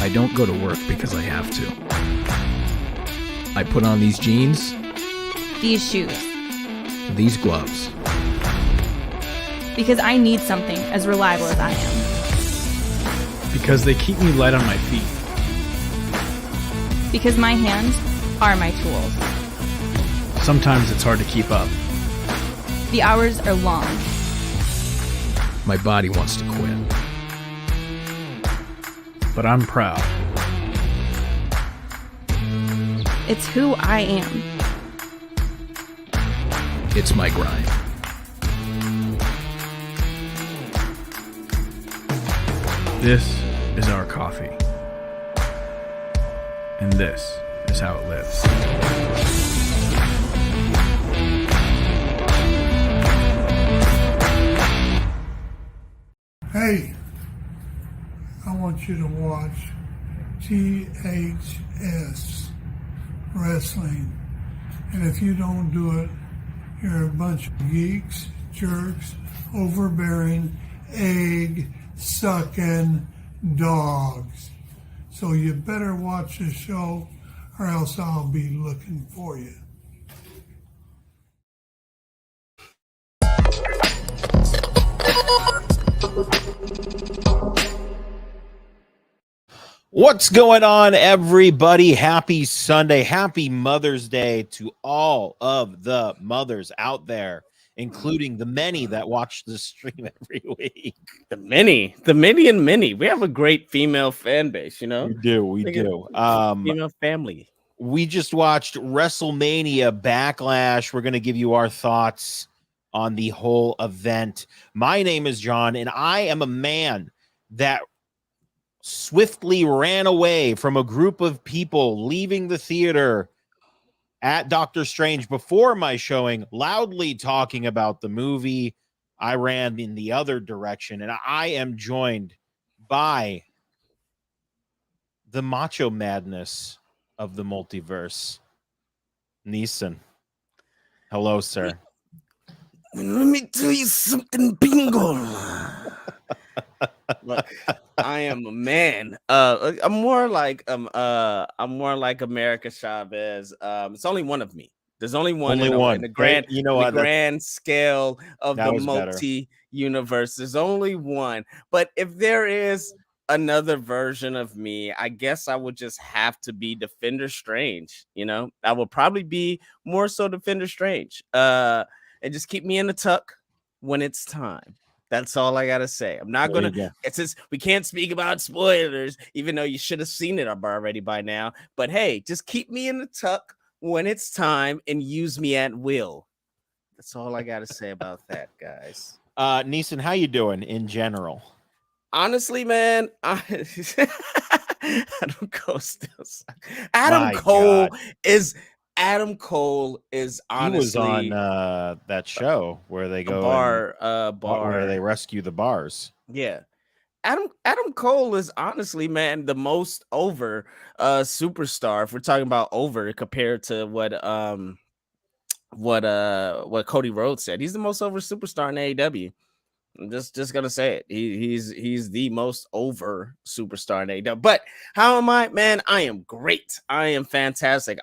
I don't go to work because I have to. I put on these jeans, These shoes. these gloves. Because I need something as reliable as I am. Because they keep me light on my feet. Because my hands are my tools. Sometimes it's hard to keep up. The hours are long. My body wants to quit. But I'm proud. It's who I am. It's my grind. This is our coffee. And this is how it lives. Hey, I want you to watch THS Wrestling. And if you don't do it, you're a bunch of geeks, jerks, overbearing, egg-sucking dogs. So you better watch the show or else I'll be looking for you. What's going on, everybody? Happy Sunday. Happy Mother's Day to all of the mothers out there, including the many that watch the stream every week. The many. We have a great female fan base, you know? We do. Female family. We just watched Wrestlemania Backlash. We're going to give you our thoughts on the whole event. My name is John, and I am a man that swiftly ran away from a group of people leaving the theater at Doctor Strange before my showing, loudly talking about the movie. I ran in the other direction, and I am joined by the macho madness of the multiverse, Neeson. Hello, sir. Let me tell you something, bingo. Look, I am a man. I'm more like America Chavez. It's only one of me. There's only one. Only one. In the grand, you know what? Grand scale of That the was better. multi-universe. There's only one. But if there is another version of me, I guess I would just have to be Defender Strange. You know, I would probably be more so Defender Strange. And just keep me in the tuck when it's time. That's all I gotta say. I'm not gonna. It says we can't speak about spoilers, even though you should have seen it already by now. But hey, just keep me in the tuck when it's time and use me at will. That's all I gotta say about that, guys. Neeson, how you doing in general? Honestly, man, Adam Cole still sucks. Adam Cole honestly. He was on that show where they go bar where they rescue the bars. Yeah. Adam Cole is honestly, man, the most over superstar. If we're talking about over compared to what Cody Rhodes said, he's the most over superstar in AEW. I'm just gonna say it. He's the most over superstar in AEW. But how am I, man? I am great. I am fantastic.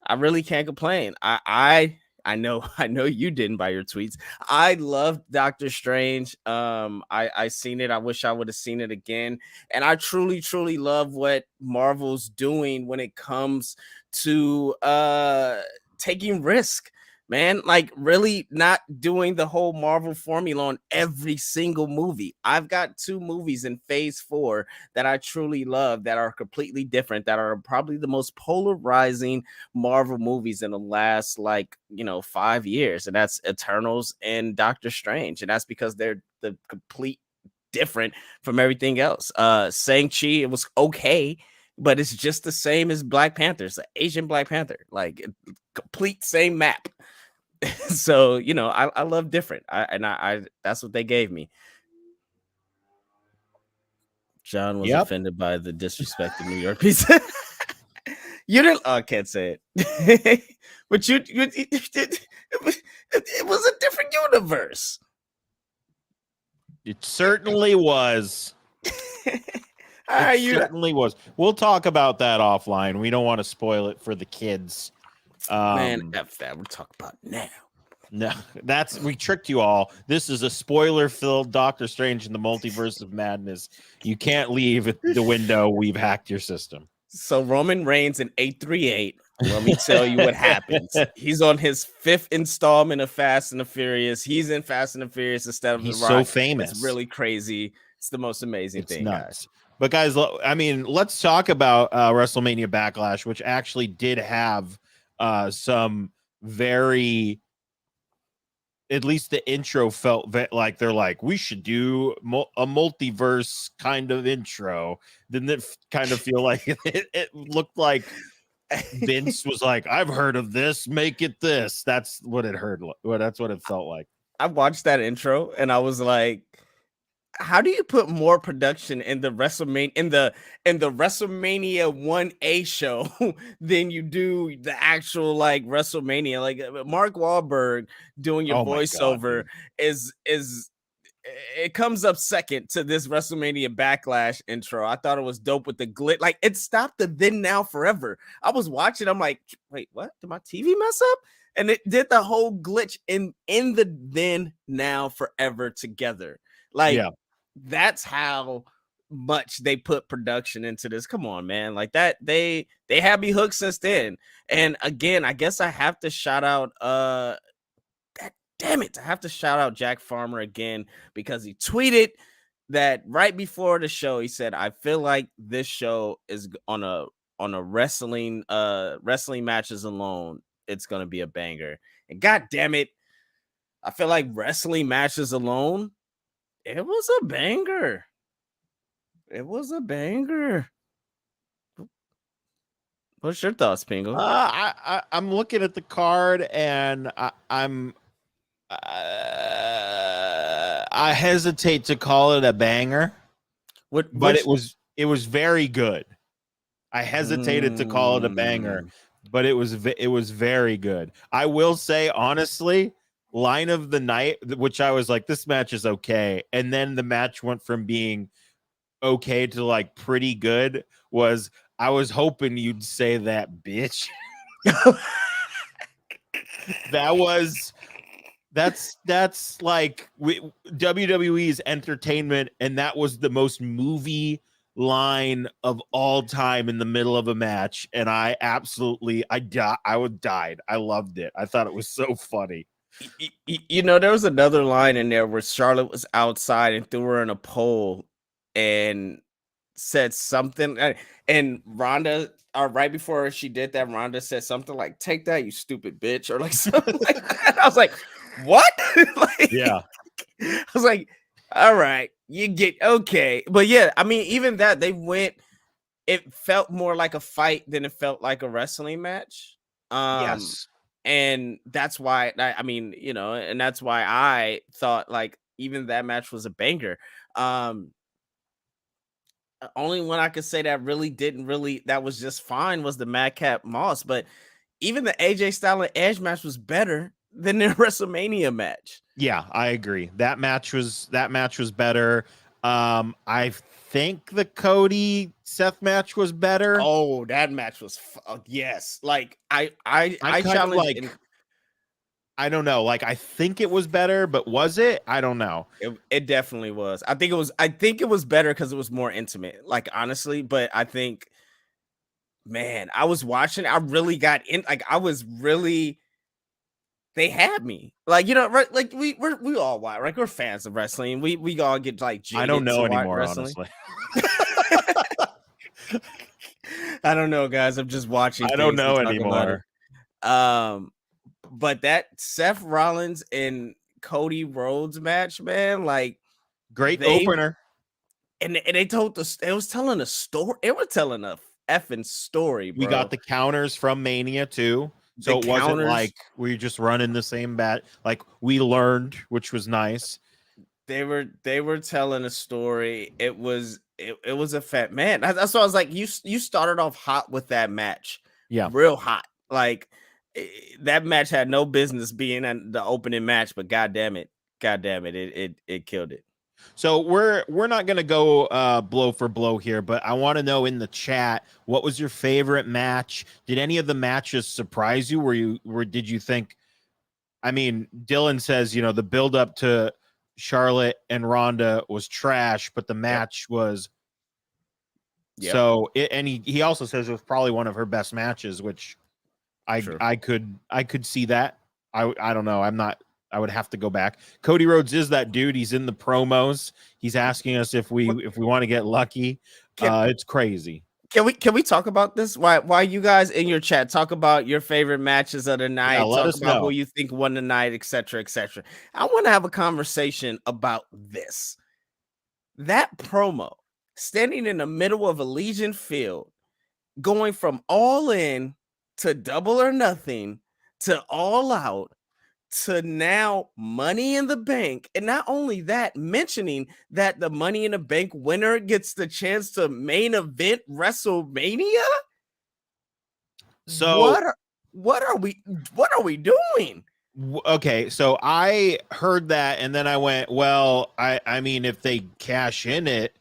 I really can't complain. I know you didn't by your tweets. I loved Doctor Strange. I seen it. I wish I would have seen it again. And I truly, truly love what Marvel's doing when it comes to taking risk. Man, like really not doing the whole Marvel formula on every single movie. I've got 2 movies in phase 4 that I truly love that are completely different, that are probably the most polarizing Marvel movies in the last 5 years. And that's Eternals and Doctor Strange. And that's because they're the complete different from everything else. Shang-Chi, it was okay, but it's just the same as Black Panther. It's an Asian Black Panther, like complete same map. So, you know, I love different. I that's what they gave me. John was offended by the disrespect of New York pizza. You didn't. Oh, I can't say it. But it was a different universe. It certainly was. It certainly was. We'll talk about that offline. We don't want to spoil it for the kids. Man, F that. We'll talk about it now. No, we tricked you all. This is a spoiler-filled Doctor Strange in the Multiverse of Madness. You can't leave the window. We've hacked your system. So Roman Reigns in 838. Let me tell you what happens. He's on his 5th installment of Fast and the Furious. He's in Fast and the Furious instead of He's The Rock. so famous. It's really crazy. It's the most amazing thing, nuts. Guys. But guys, I mean, let's talk about WrestleMania Backlash, which actually did have some very, at least the intro felt like they're like, we should do a multiverse kind of intro. Didn't it kind of feel like it looked like Vince was like, I've heard of this, make it this. That's what it that's what it felt like. I watched that intro and I was like, how do you put more production in the WrestleMania in the WrestleMania 1A show than you do the actual like WrestleMania? Like Mark Wahlberg doing your voiceover is it comes up second to this WrestleMania Backlash intro. I thought it was dope with the glitch. Like it stopped the then now forever. I was watching, I'm like, wait, what? Did my TV mess up? And it did the whole glitch in the then now forever together. Like that's how much they put production into this. Come on, man. Like that, they have me hooked since then. And again, I guess I have to shout out damn it, I have to shout out Jack Farmer again because he tweeted that right before the show. He said, I feel like this show is on a wrestling matches alone, it's gonna be a banger. And god damn it, I feel like wrestling matches alone, it was a banger. It was a banger. What's your thoughts, Pingo? I'm looking at the card and I hesitate to call it a banger. But it was very good. I hesitated to call it a banger, but it was very good. I will say honestly, line of the night, which I was like, this match is okay, and then the match went from being okay to like pretty good, was I was hoping you'd say that bitch. That's like WWE's entertainment, and that was the most movie line of all time in the middle of a match, and I died. I loved it. I thought it was so funny. You know, there was another line in there where Charlotte was outside and threw her in a pole and said something, and Rhonda, right before she did that, Rhonda said something like, take that, you stupid bitch, or like something like that. I was like, what? Like, yeah. I was like, all right, you get okay. But yeah, I mean, even that, it felt more like a fight than it felt like a wrestling match. Yes. And that's why, I mean, you know, and that's why I thought like even that match was a banger. Only one I could say that that was just fine was the Madcap Moss. But even the AJ Styles and Edge match was better than their WrestleMania match. Yeah, I agree. That match was better. I think the Cody Seth match was better. Oh, that match was yes. Like I challenge, like, I don't know. Like I think it was better, but was it? I don't know. It definitely was. I think it was better because it was more intimate. Like honestly, but I think, man, I was watching. I really got in. Like I was really. They had me, like, you know, right? Like we all watch, right? We're fans of wrestling. We all get like I don't know anymore, honestly. I don't know, guys. I'm just watching. I don't know anymore. But that Seth Rollins and Cody Rhodes match, man, like great opener. And they told it was telling a story. It was telling a effing story, bro. We got the counters from Mania too. So it wasn't like we just running the same bat. Like we learned, which was nice. They were telling a story. It was a fat man. That's why I was like, you started off hot with that match. Yeah, real hot. Like that match had no business being the opening match, but god damn it, it killed it. So we're not gonna go blow for blow here, but I want to know in the chat, what was your favorite match? Did any of the matches surprise you? Did you think? I mean, Dylan says, the build up to Charlotte and Ronda was trash, but the match was. Yep. So and he also says it was probably one of her best matches, which I could see that. I don't know. I would have to go back. Cody Rhodes is that dude. He's in the promos. He's asking us if we want to get lucky. It's crazy. Can we talk about this? Why you guys in your chat talk about your favorite matches of the night? Let us know who you think won the night, etc., etc. I want to have a conversation about this. That promo, standing in the middle of a Legion field, going from All In to Double or Nothing to All Out to now Money in the Bank. And not only that, mentioning that the Money in the Bank winner gets the chance to main event WrestleMania. So what are we doing? Okay, so I heard that and then I went, well, I mean, if they cash in it,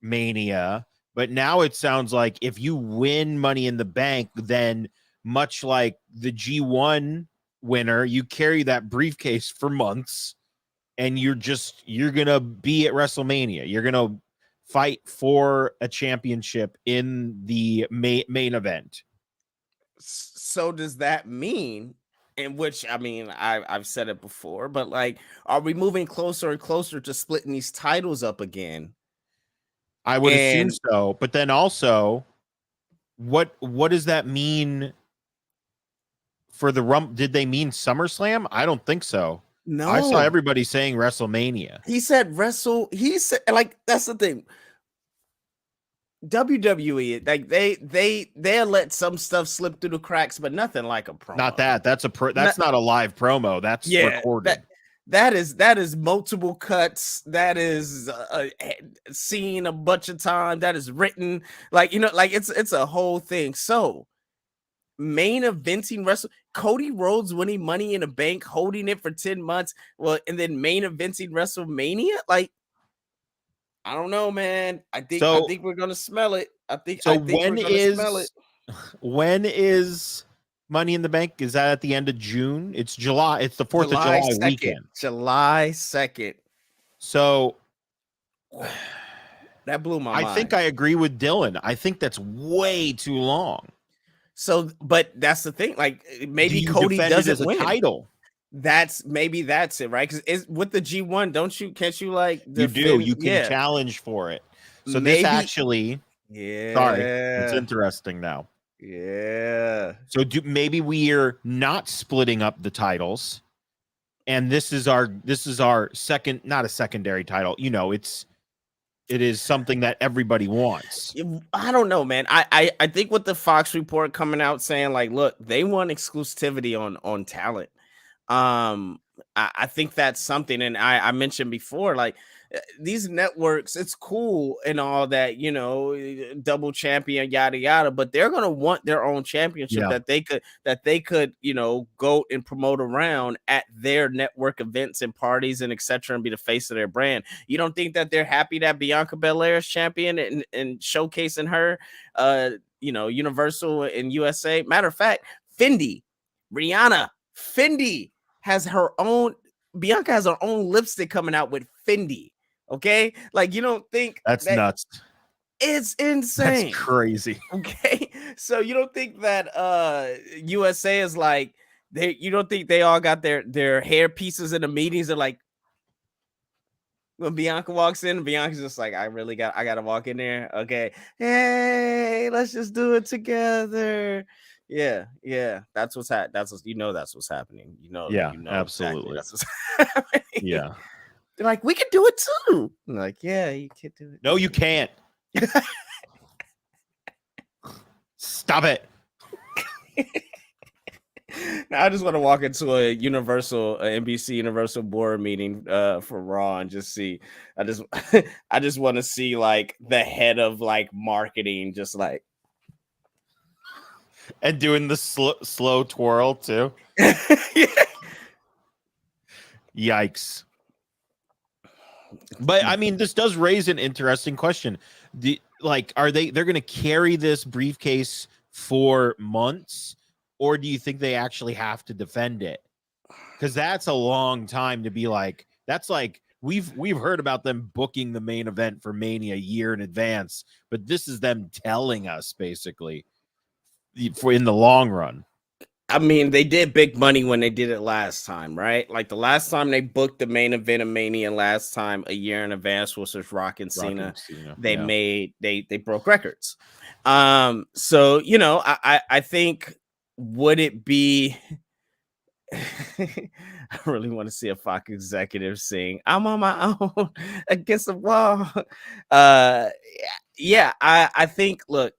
Mania, but now it sounds like if you win Money in the Bank, then much like the G1 winner, you carry that briefcase for months and you're gonna be at WrestleMania. You're gonna fight for a championship in the main event. So does that mean, in which, I mean, I've said it before, but like, are we moving closer and closer to splitting these titles up again? I would assume so, but then also, what does that mean for the Did they mean SummerSlam? I don't think so. No, I saw everybody saying WrestleMania. He said He said, like, that's the thing. WWE, like they let some stuff slip through the cracks, but nothing like a promo. Not that. That's not a live promo. That's recorded. That is multiple cuts. That is seen a bunch of time. That is written, like, like it's a whole thing. So main eventing Cody Rhodes winning Money in the Bank, holding it for 10 months. Well, and then main eventing WrestleMania, like, I don't know, man. I think we're gonna smell it. I think we're gonna smell it. When is Money in the Bank? Is that at the end of June? It's July. It's the 4th of July 2nd, weekend. July 2nd. So that blew my mind. I think I agree with Dylan. I think that's way too long. So, but that's the thing. Like, maybe Cody doesn't win. Title. That's it, right? Because it's with the G1, can't you like defend? You can challenge for it. So maybe, this actually, sorry, it's interesting now. Yeah. So maybe we're not splitting up the titles, and this is our second, not a secondary title. It is something that everybody wants. I don't know, man. I think with the Fox report coming out saying, like, look, they want exclusivity on talent. I think that's something, and I mentioned before, like, these networks, it's cool and all that, double champion, yada yada, but they're gonna want their own championship that they could go and promote around at their network events and parties and etc. and be the face of their brand. You don't think that they're happy that Bianca Belair is champion and showcasing her Universal and USA? Matter of fact, Rihanna has her own. Bianca has her own lipstick coming out with Fendi. Okay, like, you don't think that's nuts? It's insane. That's crazy. Okay, so you don't think that USA is like you don't think they all got their hair pieces in the meetings? They're like, when Bianca walks in, Bianca's just like, I gotta walk in there. Okay, hey, let's just do it together. Yeah, that's what's happening. That's what's happening. Absolutely. Exactly that's what's happening. Yeah, they're like, we can do it too. I'm like, yeah, you can't do it. No, you can't. Stop it. Now, I just want to walk into a NBC Universal board meeting for Raw and just see. I just want to see, like, the head of, like, marketing just like, and doing the slow twirl too. Yeah. Yikes. But I mean, this does raise an interesting question. Are they're going to carry this briefcase for months, or do you think they actually have to defend it? Because that's a long time to be like. That's like we've heard about them booking the main event for Mania a year in advance, but this is them telling us basically for in the long run. I mean, they did big money when they did it last time, right? Like the last time they booked the main event of Mania last time a year in advance was with Rock and Cena. They broke records. So you know, I think would it be I really want to see a Fox executive sing "I'm on my own against the wall." Yeah, I think look,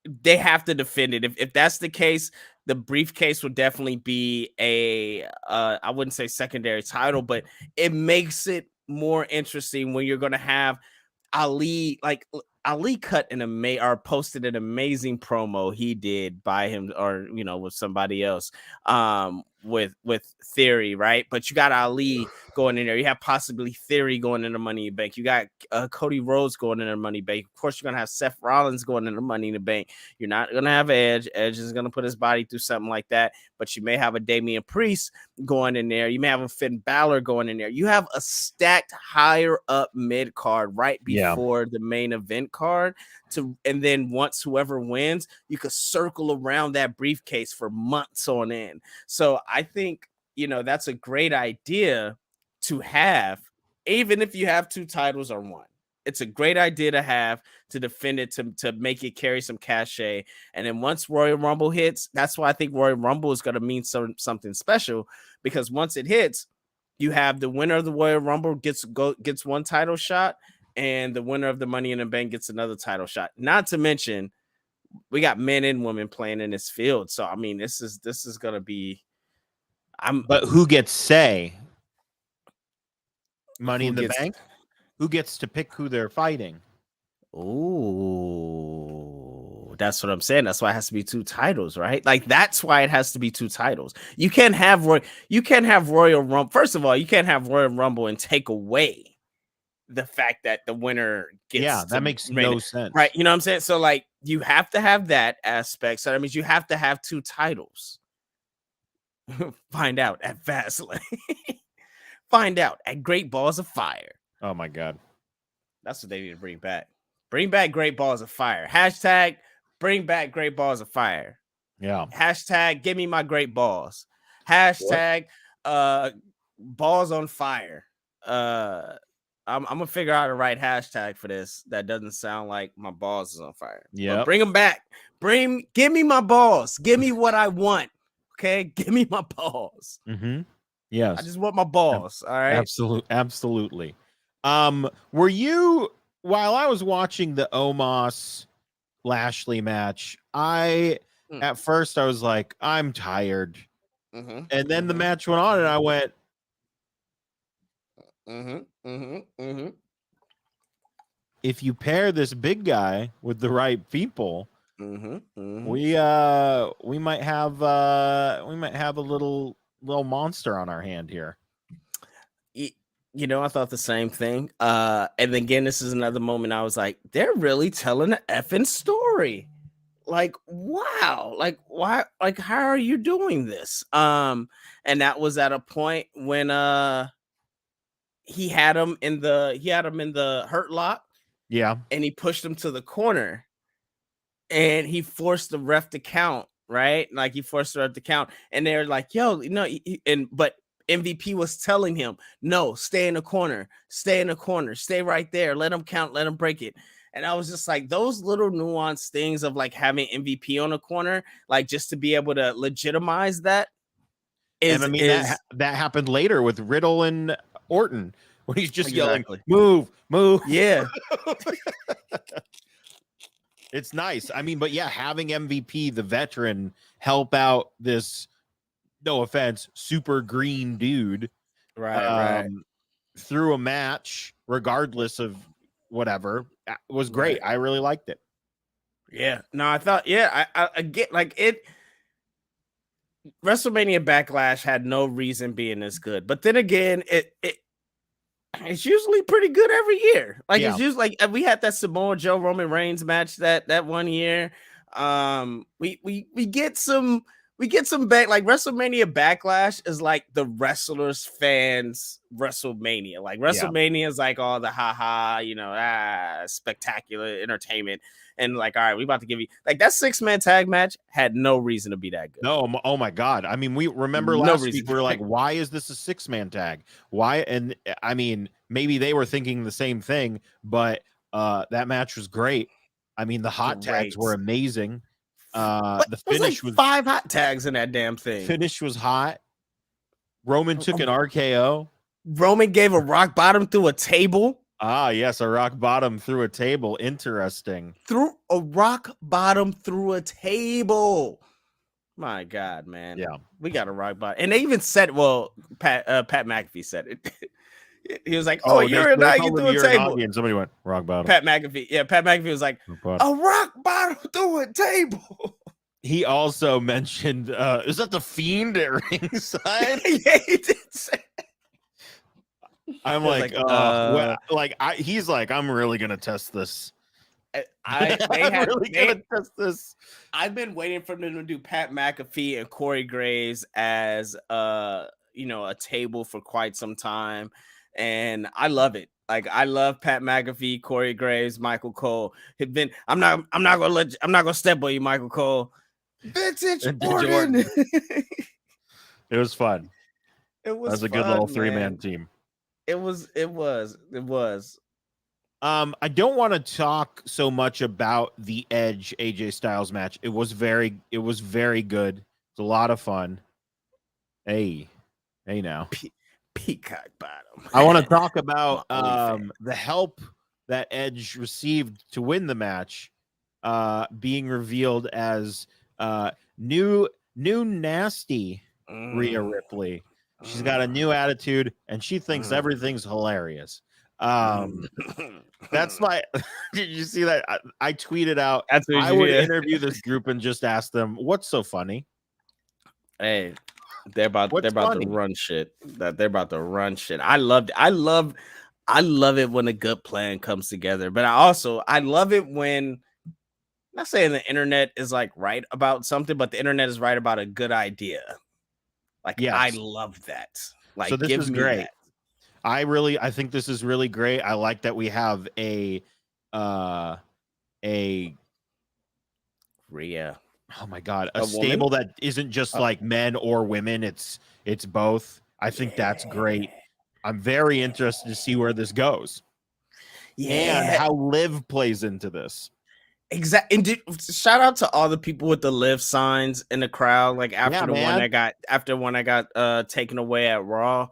they have to defend it. If that's the case, the briefcase will definitely be I wouldn't say secondary title, but it makes it more interesting when you're going to have Ali. Like Ali cut posted an amazing promo he did by him, or you know, with somebody else, with Theory, right? But you got Ali going in there. You have possibly Theory going into Money in the Bank. You got Cody Rhodes going into Money in the Bank. Of course, you're gonna have Seth Rollins going into Money in the Bank. You're not gonna have Edge. Edge is gonna put his body through something like that. But you may have a Damian Priest going in there. You may have a Finn Balor going in there. You have a stacked higher up mid card right before the main event card. And then once whoever wins, you could circle around that briefcase for months on end. So I think, you know, that's a great idea to have, even if you have two titles or one. It's a great idea to have to defend it, to make it carry some cachet. And then once Royal Rumble hits, that's why I think Royal Rumble is going to mean something special, because once it hits, you have the winner of the Royal Rumble gets one title shot, and the winner of the Money in the Bank gets another title shot. Not to mention, we got men and women playing in this field. So I mean, this is gonna be. But who gets say? Money in the Bank? Who gets to pick who they're fighting? Ooh, that's what I'm saying. That's why it has to be two titles, right? Like that's why it has to be two titles. You can't have Royal Rumble. First of all, you can't have Royal Rumble and take away the fact that the winner gets that makes no sense, right? You know what I'm saying? So like you have to have that aspect. So that means you have to have two titles. Find out at Fastlane. Find out at Great Balls of Fire. Oh my god, that's what they need to bring back. Bring back Great Balls of Fire. Hashtag bring back Great Balls of Fire. Yeah. Hashtag give me my great balls. Hashtag balls on fire. I'm gonna figure out the right hashtag for this that doesn't sound like my balls is on fire. Yeah, bring them back. Give me my balls. Give me what I want. Okay, give me my balls. Mm-hmm. Yes, I just want my balls. All right, absolutely. Were you, while I was watching the Omos Lashley match, at first I was like, I'm tired, and then the match went on, and I went. If you pair this big guy with the right people, we might have a little monster on our hand here. You know, I thought the same thing. And again, this is another moment I was like, they're really telling an effing story. Like, wow, like why, like how are you doing this? And that was at a point when he had him in the hurt lock. Yeah. And he pushed him to the corner and he forced the ref to count, right? Like he forced the ref to count. And they're like, yo, you know, but MVP was telling him, no, stay in the corner, stay right there. Let him count, let him break it. And I was just like, those little nuanced things of like having MVP on the corner, like just to be able to legitimize that. That happened later with Riddle and Orton when he's just yelling, move. Yeah. It's nice. I mean, but yeah, having MVP, the veteran, help out this, no offense, super green dude. Right. Through a match, regardless of whatever, was great. Right. I really liked it. Yeah. No, I thought, I get like it. WrestleMania Backlash had no reason being this good, but then again, it's usually pretty good every year. Like Yeah. it's usually like we had that Samoa Joe Roman Reigns match that one year. We get some back, like WrestleMania Backlash is like the wrestlers fans WrestleMania. Like WrestleMania is like all the haha, spectacular entertainment. And like, all right, we about to give you like that 6-man tag match had no reason to be that good. No, oh my God. I mean, we remember No last reason. week, we were like, why is this a 6-man tag? Why? And I mean, maybe they were thinking the same thing, but that match was great. I mean, the hot tags were amazing. The finish was 5 hot tags in that damn thing. Finish was hot. Roman took an RKO. Roman gave a rock bottom through a table. Ah, yes, a rock bottom through a table. Interesting. Through a rock bottom through a table. My God, man. Yeah, we got a rock bottom. And they even said, well, Pat McAfee said it. He was like, "Oh, you're not getting through a table." And somebody went rock bottom. Pat McAfee was like, "A rock bottom through a table." He also mentioned, "Is that the Fiend at ringside?" Yeah, he did say. I'm like, he's like, I'm really gonna test this. Test this. I've been waiting for them to do Pat McAfee and Corey Graves as a table for quite some time, and I love it. Like I love Pat McAfee, Corey Graves, Michael Cole. I'm not gonna step on you, Michael Cole. Vintage Jordan. It was fun. It was a good little 3-man team. It was. I don't want to talk so much about the Edge AJ Styles match. It was very good. It's a lot of fun. Hey now. Peacock bottom. I want to talk about the help that Edge received to win the match, being revealed as new nasty Rhea Ripley. She's got a new attitude and she thinks everything's hilarious. That's my did you see that? I tweeted out I would interview this group and just ask them what's so funny. Hey, they're about to run shit. They're about to run shit. I love it when a good plan comes together, but I love it when, not saying the internet is like right about something, but the internet is right about a good idea. Like, yes. I love that. Like, so this is great. That. I think this is really great. I like that we have a Rhea. Oh my God, a stable that isn't just like men or women. It's both. I think that's great. I'm very interested to see where this goes. Yeah, and how Liv plays into this. Exactly. And shout out to all the people with the Liv signs in the crowd. Like after one that got taken away at Raw,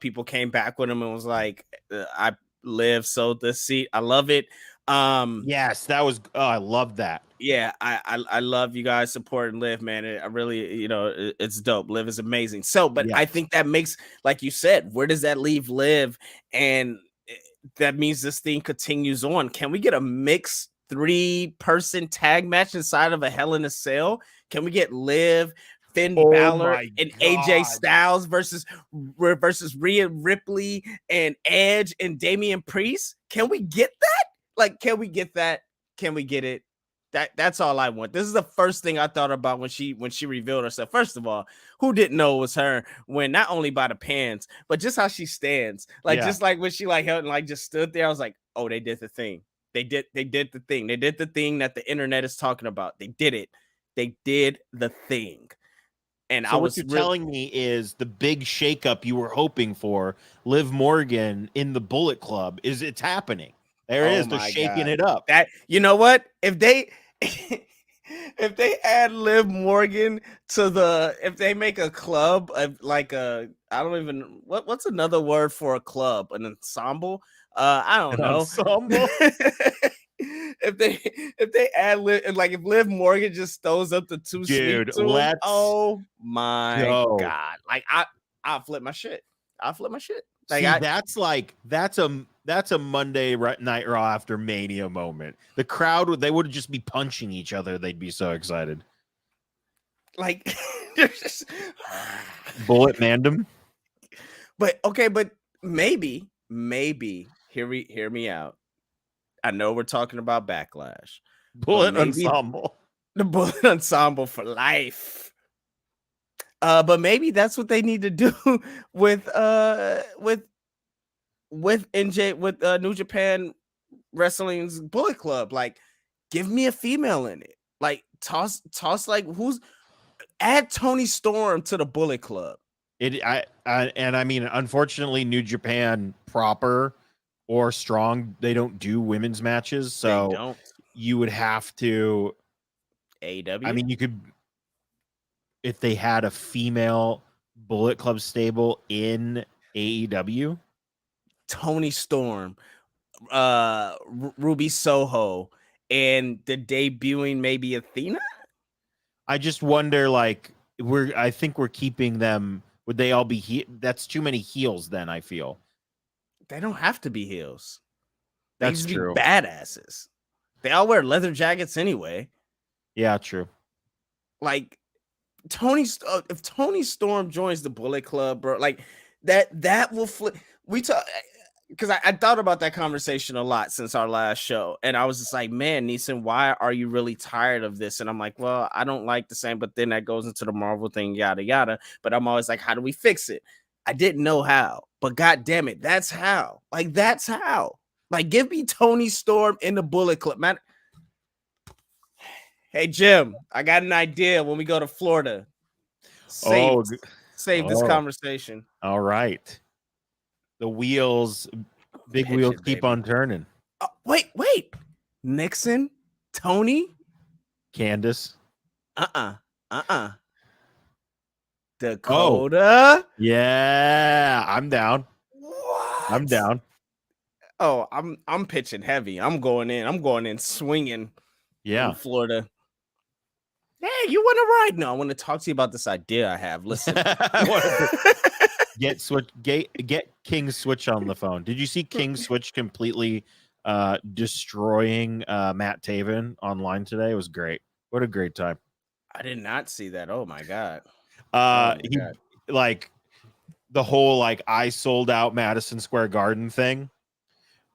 people came back with him and was like, "I Liv sold this seat." I love it. Yes, that was. I love that. Yeah, I love you guys supporting Liv, man. I really, it's dope. Liv is amazing. So, but yes. I think that makes, like you said, where does that leave Liv? And that means this thing continues on. Can we get a mixed 3-person tag match inside of a Hell in a Cell? Can we get Liv, Finn Balor, and AJ Styles versus Rhea Ripley and Edge and Damian Priest? Can we get that? Like, can we get that? Can we get it? That's all I want. This is the first thing I thought about when she revealed herself. First of all, who didn't know it was her when not only by the pants, but just how she stands. Like, just like when she like held and like just stood there, I was like, oh, they did the thing. They did the thing. They did the thing that the internet is talking about. They did it. They did the thing. And so what you're telling me is the big shakeup you were hoping for, Liv Morgan in the Bullet Club, it's happening. There it is. They're shaking it up. That, you know what? If they add Liv Morgan to if they make a club of like what's another word for a club? An ensemble? I don't know. Ensemble. if they add Liv, and like if Liv Morgan just throws up the 2 dude, oh my God! Like I'll flip my shit. Like that's a Monday Night Raw after Mania moment. The crowd they would just be punching each other. They'd be so excited. Like Bullet Mandem. But maybe hear me out. I know we're talking about Backlash, Bullet maybe Ensemble. the Bullet Ensemble for life. But maybe that's what they need to do with New Japan Wrestling's Bullet Club. Like, give me a female in it. Like, toss like add Tony Storm to the Bullet Club. I mean, unfortunately, New Japan proper or strong, they don't do women's matches, so They don't. you would have to. AEW. I mean, you could, if they had a female Bullet Club stable in AEW. Tony Storm, Ruby Soho, and the debuting maybe Athena. I just wonder, like, I think we're keeping them. Would they all be that's too many heels then, I feel. They don't have to be heels. They That's just be true. badasses. They all wear leather jackets anyway. Yeah, true. Like, if Tony Storm joins the Bullet Club, bro, like that will flip. We talk because I thought about that conversation a lot since our last show, and I was just like, man, Neeson, why are you really tired of this? And I'm like, well, I don't like the same, but then that goes into the Marvel thing, yada yada. But I'm always like, how do we fix it? I didn't know how, but god damn it, that's how. Like, that's how. Like, give me Tony Storm in the Bullet Club, man. Hey Jim, I got an idea when we go to Florida. Save this conversation. All right. The wheels, big Pitch wheels it, keep baby. on turning. Wait. Nixon, Tony, Candace. Dakota. Yeah, I'm down. What? I'm down. Oh, I'm pitching heavy. I'm going in swinging. Yeah. In Florida. Hey, you want to ride? No, I want to talk to you about this idea I have. Listen. Get King Switch on the phone. Did you see King Switch completely destroying Matt Taven online today? It was great. What a great time. I did not see that. Oh my god. Like the whole like I sold out Madison Square Garden thing.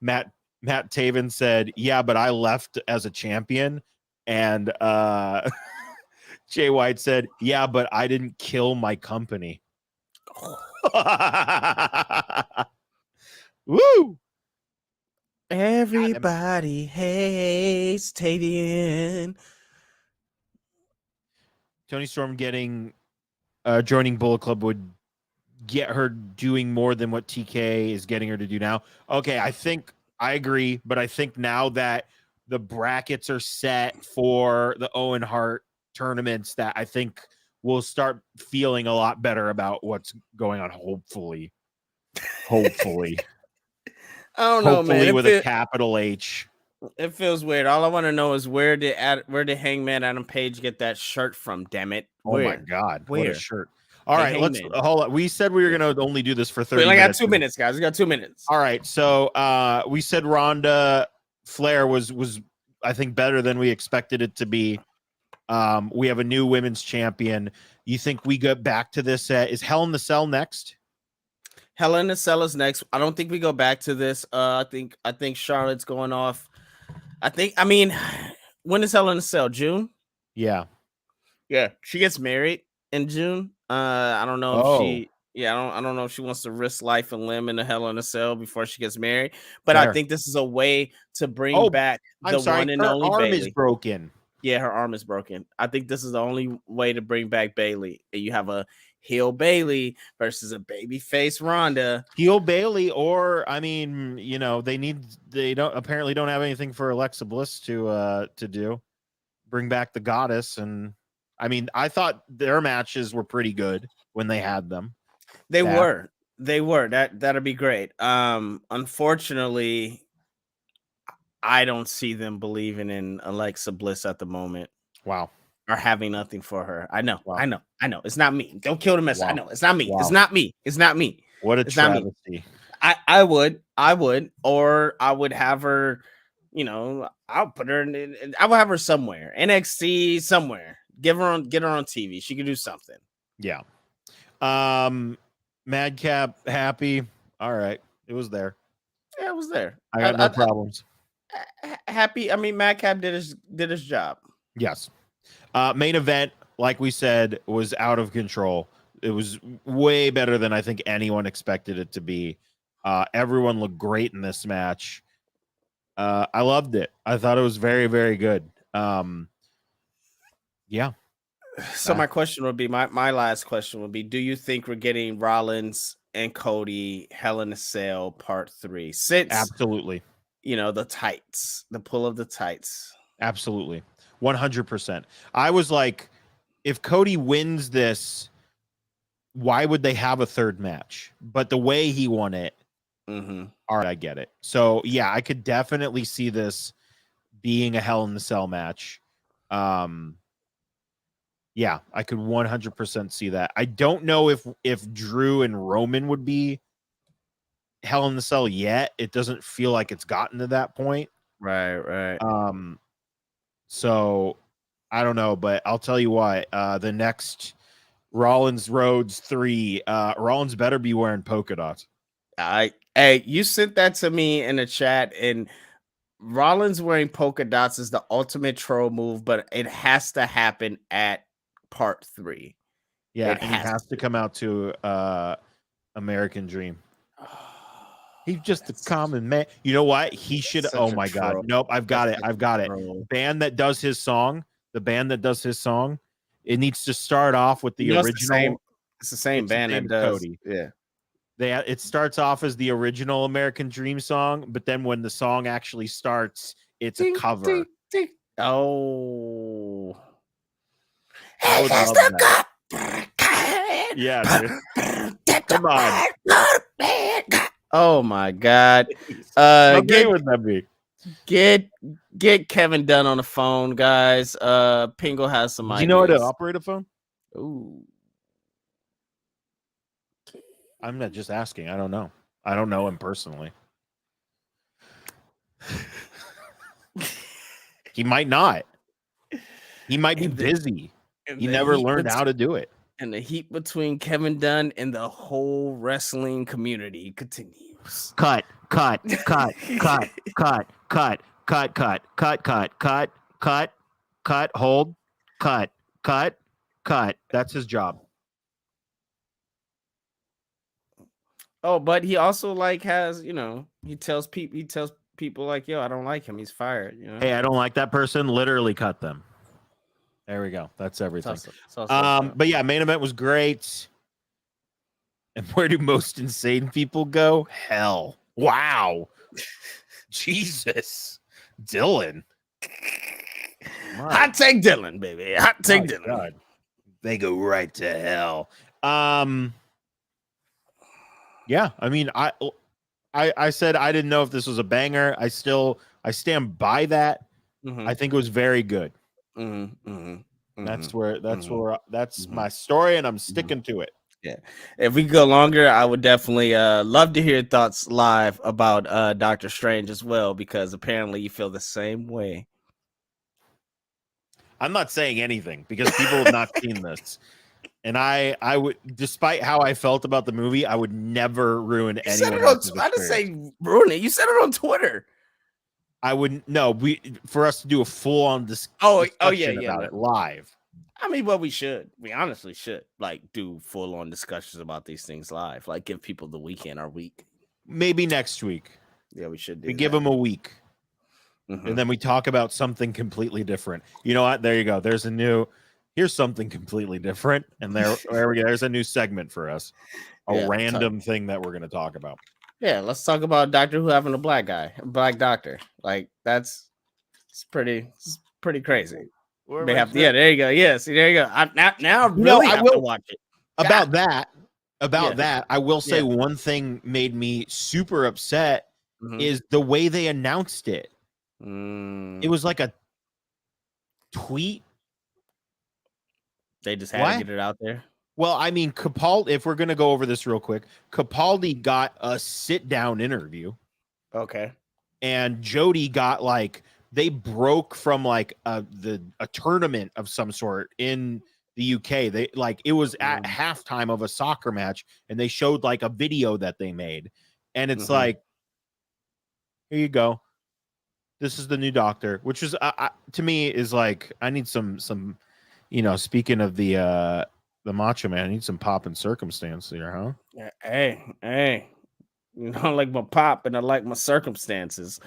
Matt Taven said, "Yeah, but I left as a champion," and Jay White said, "Yeah, but I didn't kill my company." Woo! Everybody hates Tavian. Tony Storm joining Bullet Club would get her doing more than what TK is getting her to do now. Okay, I agree, but I think now that the brackets are set for the Owen Hart tournaments, that I think we'll start feeling a lot better about what's going on. Hopefully. I don't know, man. With a capital H. It feels weird. All I want to know is where did Hangman Adam Page get that shirt from? Damn it! Oh my god, where? What a shirt! All right, let's hold on. We said we were gonna only do this for 30 minutes. I got 2 minutes, guys. We got 2 minutes. All right, so we said Ronda Flair was I think better than we expected it to be. We have a new women's champion. You think we get back to this? Is Hell in the Cell next? Hell in the Cell is next. I don't think we go back to this. I think Charlotte's going off. When is Hell in the Cell? June? Yeah. She gets married in June. I don't know if she. Yeah, I don't know if she wants to risk life and limb in the Hell in a Cell before she gets married. But Fair. I think this is a way to bring back the one and only arm Bayley. Is broken. Yeah, her arm is broken. I think this is the only way to bring back Bayley. You have a heel Bayley versus a babyface Ronda. Heel Bayley, or they apparently don't have anything for Alexa Bliss to do. Bring back the goddess, and I thought their matches were pretty good when they had them. They were. That'd be great. Unfortunately, I don't see them believing in Alexa Bliss at the moment. Wow. Or having nothing for her. I know. Wow. I know. It's not me. Don't kill the message. Wow. I know. It's not me. Wow. It's not me. What a travesty. I would, or I would have her, I'll put her in, I will have her somewhere. NXT somewhere. Get her on TV. She could do something. Yeah. Madcap happy. All right. It was there. Yeah, it was there. I got no problems. Happy. I mean, Madcap did his job. Yes. Main event, like we said, was out of control. It was way better than I think anyone expected it to be. Everyone looked great in this match. I loved it. I thought it was very, very good. Yeah. So my question would be my last question would be: do you think we're getting Rollins and Cody Hell in a Cell Part 3? Since Absolutely. the tights, the pull of the tights. Absolutely. 100%. I was like, if Cody wins this, why would they have a third match? But the way he won it, all right, I get it. So yeah, I could definitely see this being a Hell in the Cell match. Yeah, I could 100% see that. I don't know if Drew and Roman would be Hell in the Cell yet. It doesn't feel like it's gotten to that point. Right. So I don't know, but I'll tell you what, the next Rollins Rhodes 3, Rollins better be wearing polka dots. Hey, you sent that to me in the chat, and Rollins wearing polka dots is the ultimate troll move, but it has to happen at Part 3. Yeah, and he has to come out to American Dream. He's just a common man. You know what? He should. Oh my God. Nope. I've got it. Band that does his song. The band that does his song. It needs to start off with the original. It's the same band that does. Cody. Yeah. It starts off as the original American Dream song, but then when the song actually starts, it's a cover. Ding, ding. Oh. I would love that. Yeah, dude. Come on. Oh my God. Get Kevin Dunn on the phone, guys. Pingle has some ideas. Do you know how to operate a phone? Ooh. I'm not just asking. I don't know. I don't know him personally. He might not. He might be busy. He never learned how to do it. And the heat between Kevin Dunn and the whole wrestling community continues. Cut, hold, cut. That's his job. Oh, but he also has, he tells people like, yo, I don't like him. He's fired. Hey, I don't like that person. Literally cut them. There we go. That's everything. But yeah, main event was great. And where do most insane people go? Hell. Wow. Jesus. Dylan. Hot take Dylan, baby. Hot take Dylan. God. They go right to hell. Yeah, I mean, I said I didn't know if this was a banger. I stand by that. I think it was very good. That's my story, and I'm sticking to it. Yeah. If we go longer, I would definitely love to hear thoughts live about Doctor Strange as well, because apparently you feel the same way. I'm not saying anything because people have not seen this. And I would, despite how I felt about the movie, I would never ruin anyone else's experience. I didn't say ruin it. You said it on Twitter. I wouldn't. No, for us to do a full-on discussion about it live. I mean, well, we honestly should do full-on discussions about these things live. Give people the weekend or week. Maybe next week. Yeah, we should. Give them a week, and then we talk about something completely different. You know what? There you go. Here's something completely different, and there we go. There's a new segment for us. Random thing that we're going to talk about. Yeah, let's talk about Doctor Who having a black doctor. It's pretty crazy. There you go. Yeah, see, there you go. Now I really have to watch it. About that, I will say one thing made me super upset is the way they announced it. It was like a tweet. They just had to get it out there. Well, I mean, Capaldi, if we're going to go over this real quick, Capaldi got a sit-down interview. Okay. And Jody got they broke from a tournament of some sort in the UK. They it was at halftime of a soccer match, and they showed a video that they made. And it's like, here you go. This is the new doctor, which is to me is like, I need some, speaking of the Macho Man, I need some pop and circumstance here, huh? Hey, you don't like my pop and I like my circumstances.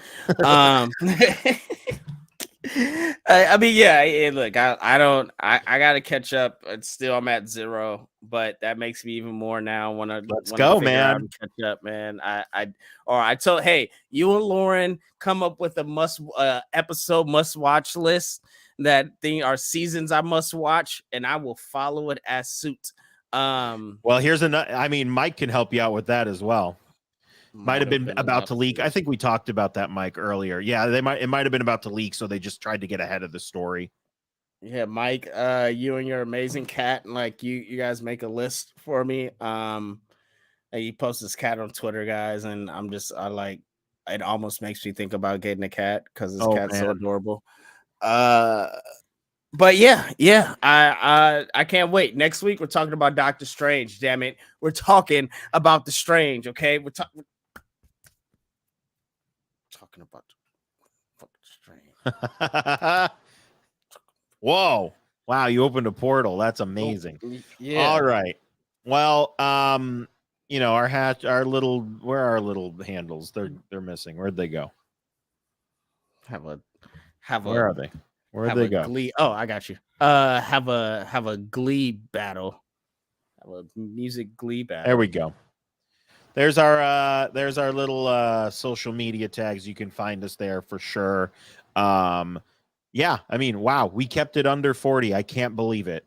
I mean, yeah. Look, I gotta catch up. It's still I'm at 0, but that makes me even more now. Let's go, man. Catch up, man. I told, hey, you and Lauren come up with a episode must watch list. That thing are seasons I must watch, and I will follow it as suit. Well, here's another. I mean, Mike can help you out with that as well. Might have been about to leak. I think we talked about that, Mike, earlier. Yeah, it might have been about to leak, so they just tried to get ahead of the story. Yeah, Mike, you and your amazing cat, and like you guys make a list for me. And you post this cat on Twitter, guys, and it almost makes me think about getting a cat because this cat's so adorable. But yeah, I can't wait. Next week we're talking about Doctor Strange. Damn it, we're talking about the Strange. Okay, we're talking about fucking Strange. Whoa! Wow, you opened a portal. That's amazing. Yeah. All right. Well, our little, where are our little handles? They're missing. Where'd they go? Where are they? Where'd they go? Glee. Oh, I got you. Have a Glee battle. Have a music Glee battle. There we go. There's our little social media tags. You can find us there for sure. Yeah, I mean, wow, we kept it under 40. I can't believe it.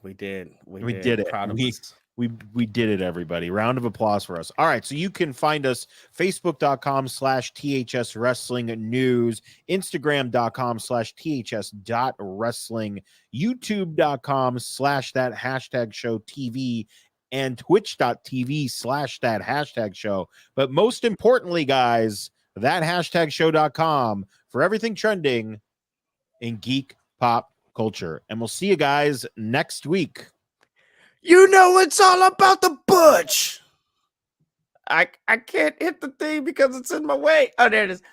We did. We did it. Proud of us. We did it, everybody. Round of applause for us. All right, so you can find us facebook.com/THS Wrestling News, Instagram.com/THS.Wrestling, YouTube.com/that#show TV, and Twitch.tv/that#show. But most importantly, guys, that#show.com for everything trending in geek pop culture. And we'll see you guys next week. You know it's all about the Butch. I can't hit the thing because it's in my way. Oh, there it is.